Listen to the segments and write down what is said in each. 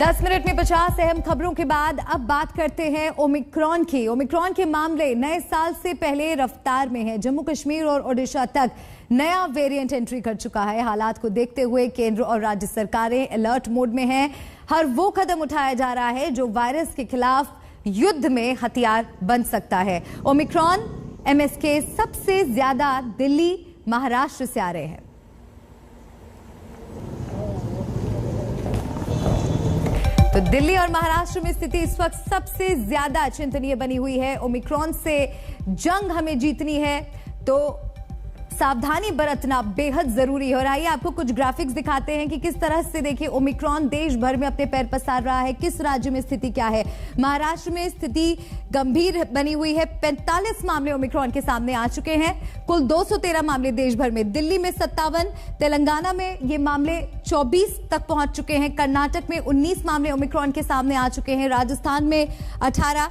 10 minute में 50 अहम खबरों के बाद अब बात करते हैं ओमिक्रॉन की। ओमिक्रॉन के मामले नए साल से पहले रफ्तार में हैं। जम्मू कश्मीर और ओडिशा तक नया वेरिएंट एंट्री कर चुका है। हालात को देखते हुए केंद्र और राज्य सरकारें अलर्ट मोड में हैं। हर वो कदम उठाया जा रहा है जो वायरस के खिलाफ युद्ध में हथियार बन सकता है। ओमिक्रॉन एमएसके सबसे ज्यादा दिल्ली, महाराष्ट्र से आ रहे हैं। तो दिल्ली और महाराष्ट्र में स्थिति इस वक्त सबसे ज्यादा चिंतनीय बनी हुई है। ओमिक्रॉन से जंग हमें जीतनी है तो सावधानी बरतना बेहद जरूरी है। और आइए आपको कुछ ग्राफिक्स दिखाते हैं कि किस तरह से देखिए ओमिक्रॉन देश भर में अपने पैर पसार रहा है। किस राज्य में स्थिति क्या है। महाराष्ट्र में स्थिति गंभीर बनी हुई है। 45 मामले ओमिक्रॉन के सामने आ चुके हैं। कुल 213 मामले देश भर में। दिल्ली में 57, तेलंगाना में ये मामले 24 तक पहुंच चुके हैं। कर्नाटक में 19 मामले ओमिक्रॉन के सामने आ चुके हैं। राजस्थान में 18।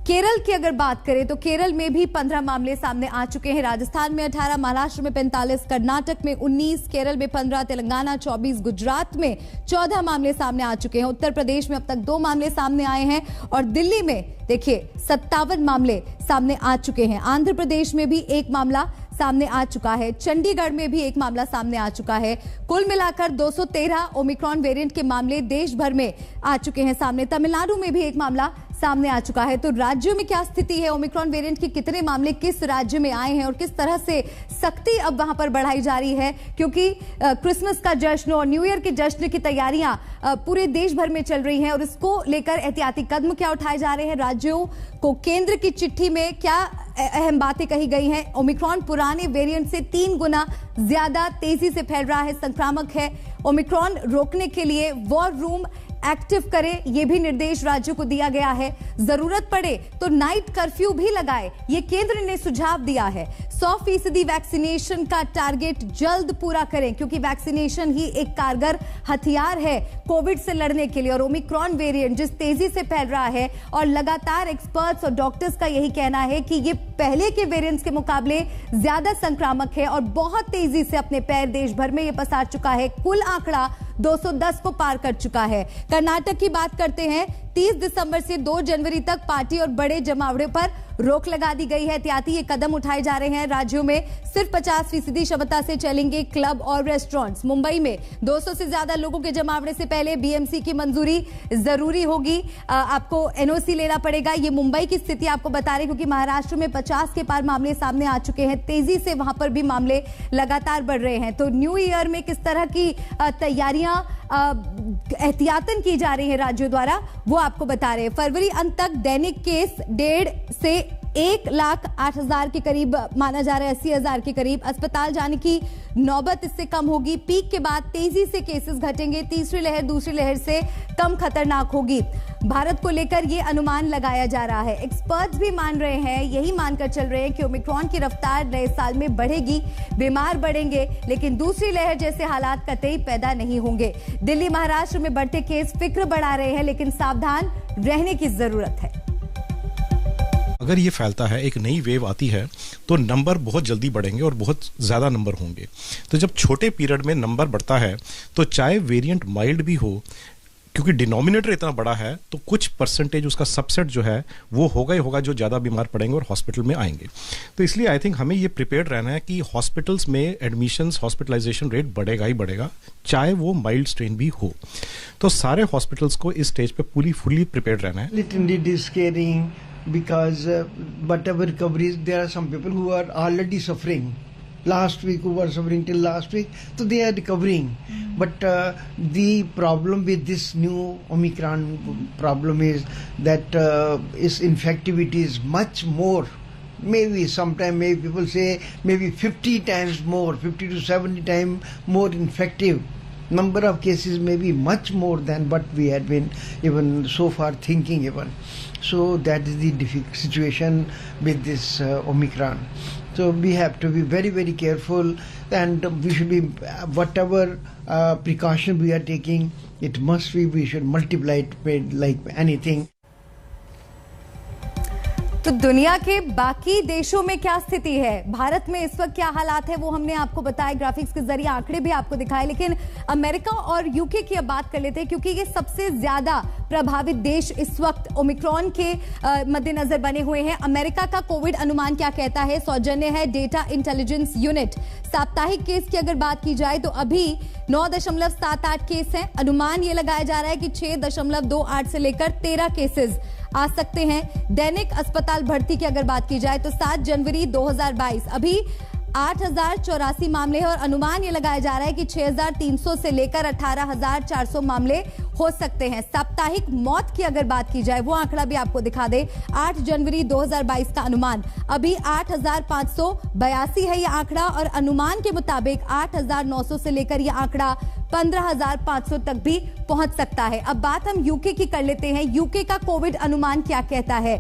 केरल की अगर बात करें तो केरल में भी 15 मामले सामने आ चुके हैं। राजस्थान में 18, महाराष्ट्र में 45, कर्नाटक में 19, केरल में 15, तेलंगाना 24, गुजरात में 14 मामले सामने आ चुके हैं। उत्तर प्रदेश में अब तक 2 मामले सामने आए हैं और दिल्ली में देखिए 57 मामले सामने आ चुके हैं। आंध्र प्रदेश में भी 1 मामला सामने आ चुका है। चंडीगढ़ में भी 1 मामला सामने आ चुका है। कुल मिलाकर 213 ओमिक्रॉन वेरिएंट के मामले देश भर में आ चुके हैं सामने। तमिलनाडु में भी 1 मामला सामने आ चुका है। तो राज्यों में क्या स्थिति है, ओमिक्रॉन वेरिएंट के कितने मामले किस राज्य में आए हैं और किस तरह से सख्ती अब वहां पर बढ़ाई जा रही है, क्योंकि क्रिसमस का जश्न और न्यू ईयर के जश्न की तैयारियां पूरे देश भर में चल रही हैं और इसको लेकर एहतियाती कदम क्या उठाए जा रहे हैं। राज्यों को केंद्र की चिट्ठी में क्या अहम बातें कही गई हैं। ओमिक्रॉन पुराने वेरिएंट से 3 गुना ज्यादा तेजी से फैल रहा है, संक्रामक है। ओमिक्रॉन रोकने के लिए वॉर रूम एक्टिव करें, यह भी निर्देश राज्यों को दिया गया है। जरूरत पड़े तो नाइट कर्फ्यू भी लगाए, यह केंद्र ने सुझाव दिया है। 100% वैक्सीनेशन का टारगेट जल्द पूरा करें, क्योंकि वैक्सीनेशन ही एक कारगर हथियार है कोविड से लड़ने के लिए। और ओमिक्रॉन वेरिएंट जिस तेजी से फैल रहा है और लगातार एक्सपर्ट्स और डॉक्टर्स का यही कहना है कि ये पहले के वेरिएंट्स के मुकाबले ज्यादा संक्रामक है और बहुत तेजी से अपने पैर देश भर में ये पसार चुका है। कुल आंकड़ा 210 को पार कर चुका है। कर्नाटक की बात करते हैं। 30 दिसंबर से 2 जनवरी तक पार्टी और बड़े जमावड़े पर रोक लगा दी गई है। एहतियाती ये कदम उठाए जा रहे हैं। राज्यों में सिर्फ 50% क्षमता से चलेंगे क्लब और रेस्टोरेंट्स। मुंबई में 200 से ज्यादा लोगों के जमावड़े से पहले बीएमसी की मंजूरी जरूरी होगी। आपको एनओसी लेना पड़ेगा। ये मुंबई की स्थिति आपको बता रहे, क्योंकि महाराष्ट्र में 50 के पार मामले सामने आ चुके हैं। तेजी से वहां पर भी मामले लगातार बढ़ रहे हैं। तो न्यू ईयर में किस तरह की तैयारियां एहतियातन की जा रही है राज्यों द्वारा, वो आपको बता रहे हैं। फरवरी अंत तक दैनिक केस 1.5 से 1,08,000 के करीब माना जा रहा है, 80,000 के करीब। अस्पताल जाने की नौबत इससे कम होगी। पीक के बाद तेजी से केसेस घटेंगे। तीसरी लहर दूसरी लहर से कम खतरनाक होगी। भारत को लेकर यह अनुमान लगाया जा रहा है। एक्सपर्ट्स भी मान रहे हैं, यही मानकर चल रहे हैं कि ओमिक्रॉन की रफ्तार नए साल में बढ़ेगी, बीमार बढ़ेंगे, लेकिन दूसरी लहर जैसे हालात कतई पैदा नहीं होंगे। दिल्ली, महाराष्ट्र में बढ़ते केस फिक्र बढ़ा रहे हैं, लेकिन सावधान रहने की जरूरत है। अगर ये फैलता है, एक नई वेव आती है, तो नंबर बहुत जल्दी बढ़ेंगे और बहुत ज़्यादा नंबर होंगे। तो जब छोटे पीरियड में नंबर बढ़ता है, तो चाहे वेरिएंट माइल्ड भी हो, क्योंकि डिनोमिनेटर इतना बड़ा है, तो कुछ परसेंटेज उसका सबसेट जो है वो होगा ही होगा जो ज़्यादा बीमार पड़ेंगे और हॉस्पिटल में आएंगे। तो इसलिए आई थिंक हमें ये प्रिपेयर्ड रहना है कि हॉस्पिटल्स में एडमिशन्स, हॉस्पिटलाइजेशन रेट बढ़ेगा ही बढ़ेगा, चाहे वो माइल्ड स्ट्रेन भी हो। तो सारे हॉस्पिटल्स को इस स्टेज पे फुली प्रिपेयर्ड रहना है। Because whatever recoveries, there are some people who are already suffering. Last week who were suffering till last week, so they are recovering. But the problem with this new Omicron problem is that its infectivity is much more. Maybe sometime maybe people say maybe 50 times more, 50 to 70 times more infective. Number of cases may be much more than what we had been even so far thinking even. So that is the difficult situation with this Omicron. So we have to be very, very careful, and we should be, whatever precaution we are taking, it must be, we should multiply it like anything. तो दुनिया के बाकी देशों में क्या स्थिति है, भारत में इस वक्त क्या हालात है, वो हमने आपको बताया, ग्राफिक्स के जरिए आंकड़े भी आपको दिखाए। लेकिन अमेरिका और यूके की अब बात कर लेते हैं, क्योंकि ये सबसे ज्यादा प्रभावित देश इस वक्त ओमिक्रॉन के मद्देनजर बने हुए हैं। अमेरिका का कोविड अनुमान क्या कहता है, सौजन्य है डेटा इंटेलिजेंस यूनिट। साप्ताहिक केस की अगर बात की जाए तो अभी 9.78 केस हैं। अनुमान ये लगाया जा रहा है कि 6.28 से लेकर 13 केसेस आ सकते हैं। दैनिक अस्पताल भर्ती की अगर बात की जाए तो 7 जनवरी 2022 अभी 8,084 मामले हैं और अनुमान ये लगाया जा रहा है कि 6,300 से लेकर 18,400 मामले हो सकते हैं। साप्ताहिक मौत की अगर बात की जाए, वो आंकड़ा भी आपको दिखा दे, 8 जनवरी 2022 का अनुमान अभी 8,582 है ये आंकड़ा, और अनुमान के मुताबिक 8,900 से लेकर ये आंकड़ा 15,500 तक भी पहुंच सकता है। अब बात हम यूके की कर लेते हैं। यूके का कोविड अनुमान क्या कहता है,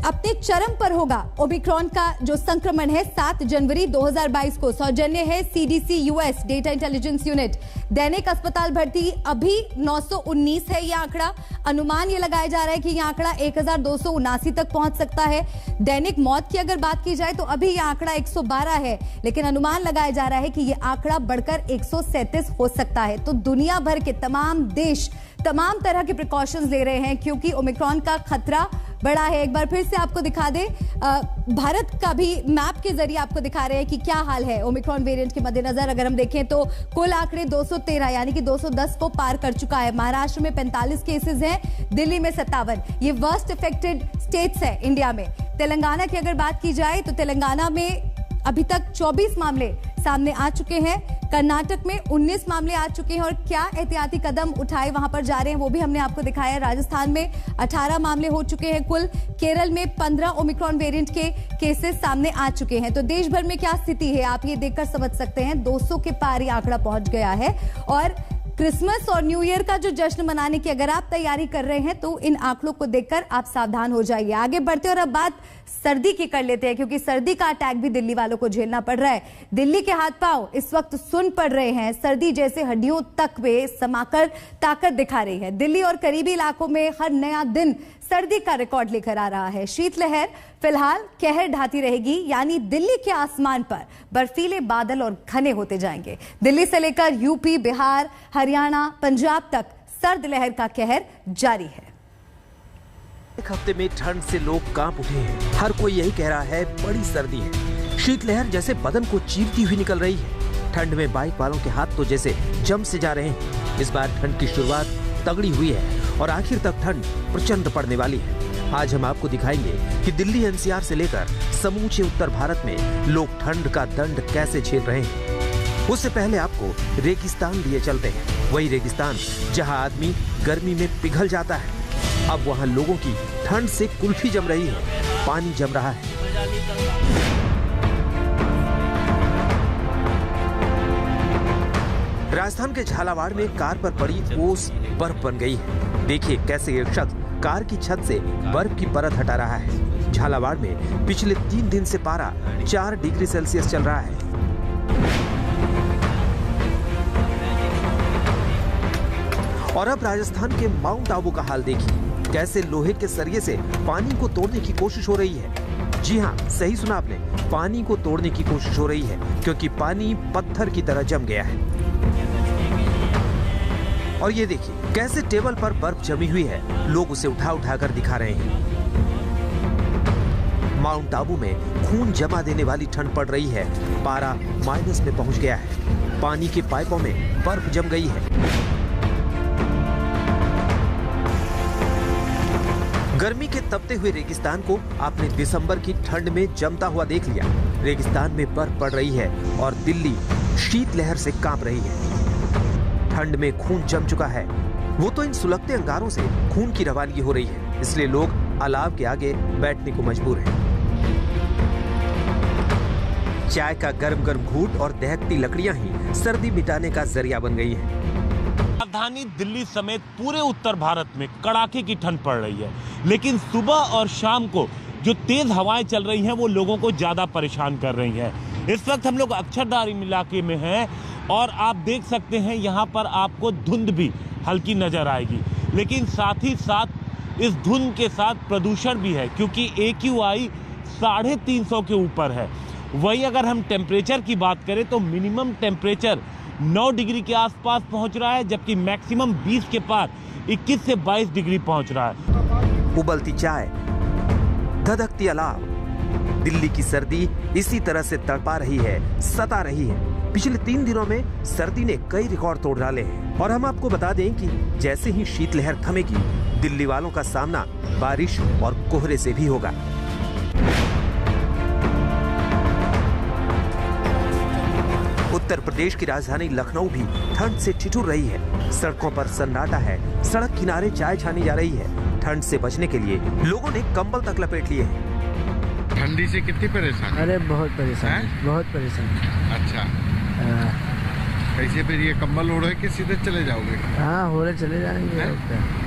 अपने चरम पर होगा ओमिक्रॉन का जो संक्रमण है 7 जनवरी 2022 को। सौजन्य है CDC US data intelligence unit. दैनिक अस्पताल भर्ती अभी 919 है ये आंकड़ा। अनुमान ये लगाया जा रहा है कि ये आंकड़ा 1,279 तक पहुंच सकता है। दैनिक मौत की अगर बात की जाए तो अभी ये आंकड़ा 112 है, लेकिन अनुमान लगाया जा रहा है कि ये आंकड़ा बढ़कर 137 हो सकता है। तो दुनिया भर के तमाम देश तमाम तरह के प्रिकॉशंस ले रहे हैं, क्योंकि ओमिक्रॉन का खतरा बड़ा है। एक बार फिर से आपको दिखा दे, भारत का भी मैप के जरिए आपको दिखा रहे हैं कि क्या हाल है ओमिक्रॉन वेरिएंट के मद्देनजर। अगर हम देखें तो कुल आंकड़े 213 यानी कि 210 को पार कर चुका है। महाराष्ट्र में 45 केसेस हैं, दिल्ली में 57। ये वर्स्ट इफेक्टेड स्टेट्स है इंडिया में। तेलंगाना की अगर बात की जाए तो तेलंगाना में अभी तक 24 मामले सामने आ चुके हैं। कर्नाटक में 19 मामले आ चुके हैं और क्या एहतियाती कदम उठाए वहां पर जा रहे हैं वो भी हमने आपको दिखाया है। राजस्थान में 18 मामले हो चुके हैं कुल। केरल में 15 ओमिक्रॉन वेरिएंट के केसेस सामने आ चुके हैं। तो देश भर में क्या स्थिति है आप ये देखकर समझ सकते हैं। 200 के पार ये आंकड़ा पहुंच गया है। और क्रिसमस और न्यू ईयर का जो जश्न मनाने की अगर आप तैयारी कर रहे हैं तो इन आंकड़ों को देखकर आप सावधान हो जाइए। आगे बढ़ते और अब बात सर्दी की कर लेते हैं, क्योंकि सर्दी का अटैक भी दिल्ली वालों को झेलना पड़ रहा है। दिल्ली के हाथ पांव इस वक्त सुन पड़ रहे हैं, सर्दी जैसे हड्डियों तक में समाकर ताकत दिखा रही है। दिल्ली और करीबी इलाकों में हर नया दिन सर्दी का रिकॉर्ड लेकर आ रहा है। शीतलहर फिलहाल कहर ढाती रहेगी, यानी दिल्ली के आसमान पर बर्फीले बादल और घने होते जाएंगे। दिल्ली से लेकर यूपी, बिहार, हरियाणा, पंजाब तक सर्द लहर का कहर जारी है। एक हफ्ते में ठंड से लोग कांप उठे हैं। हर कोई यही कह रहा है बड़ी सर्दी है। शीतलहर जैसे बदन को चीरती हुई निकल रही है। ठंड में बाइक वालों के हाथ तो जैसे जम से जा रहे हैं। इस बार ठंड की शुरुआत तगड़ी हुई है और आखिर तक ठंड प्रचंड पड़ने वाली है। आज हम आपको दिखाएंगे कि दिल्ली एनसीआर से लेकर समूचे उत्तर भारत में लोग ठंड का दंड कैसे झेल रहे हैं। उससे पहले आपको रेगिस्तान लिए चलते हैं। वही रेगिस्तान जहां आदमी गर्मी में पिघल जाता है। अब वहां लोगों की ठंड से कुल्फी जम रही है, पानी जम रहा है। राजस्थान के झालावाड़ में कार पर पड़ी ओस बर्फ बन गई है। देखिए कैसे एक शख्स कार की छत से बर्फ की परत हटा रहा है। झालावाड़ में पिछले 3 दिन से पारा 4 डिग्री सेल्सियस चल रहा है। और अब राजस्थान के माउंट आबू का हाल देखिए, कैसे लोहे के सरिये से पानी को तोड़ने की कोशिश हो रही है। जी हाँ, सही सुना आपने, पानी को तोड़ने की कोशिश हो रही है, क्योंकि पानी पत्थर की तरह जम गया है। और ये देखिए कैसे टेबल पर बर्फ जमी हुई है, लोग उसे उठा उठा कर दिखा रहे हैं। माउंट आबू में खून जमा देने वाली ठंड पड़ रही है। पारा माइनस में पहुंच गया है। पानी के पाइपों में बर्फ जम गई है। गर्मी के तपते हुए रेगिस्तान को आपने दिसंबर की ठंड में जमता हुआ देख लिया। रेगिस्तान में बर्फ पड़ रही है और दिल्ली शीतलहर से कांप रही है। ठंड में खून जम चुका है। वो तो इन सुलगते अंगारों से खून की रवानगी हो रही है, इसलिए लोग अलाव के आगे बैठने को मजबूर हैं। चाय का गर्म गर्म घूंट और दहकती लकड़ियां ही सर्दी मिटाने का जरिया बन गई है। राजधानी दिल्ली समेत पूरे उत्तर भारत में कड़ाके की ठंड पड़ रही है, लेकिन सुबह और शाम को जो तेज हवाएं चल रही हैं वो लोगों को ज्यादा परेशान कर रही हैं। इस वक्त हम लोग अक्षरधाम इलाके में हैं और आप देख सकते हैं यहाँ पर आपको धुंध भी हल्की नजर आएगी, लेकिन साथ ही साथ इस धुंध के साथ प्रदूषण भी है, क्योंकि AQI 350 के ऊपर है। वहीं अगर हम टेम्परेचर की बात करें तो मिनिमम टेम्परेचर 9 डिग्री के आसपास पहुंच रहा है, जबकि मैक्सिमम 20 के पार 21 से 22 डिग्री पहुंच रहा है। उबलती चाय, धधकती अलाव, दिल्ली की सर्दी इसी तरह से तड़पा रही है, सता रही है। पिछले 3 दिनों में सर्दी ने कई रिकॉर्ड तोड़ डाले हैं और हम आपको बता दें कि जैसे ही शीतलहर थमेगी, दिल्ली वालों का सामना बारिश और कोहरे से भी होगा। उत्तर प्रदेश की राजधानी लखनऊ भी ठंड से ठिठुर रही है। सड़कों पर सन्नाटा है, सड़क किनारे चाय छानी जा रही है। ठंड से बचने के लिए लोगों ने कंबल तक लपेट लिए हैं। ठंडी से कितनी परेशान? अरे बहुत परेशान, बहुत परेशान। अच्छा, कैसे फिर ये कंबल ओढ़े के सीधे चले जाओगे? हाँ, हो रहे चले जाएंगे।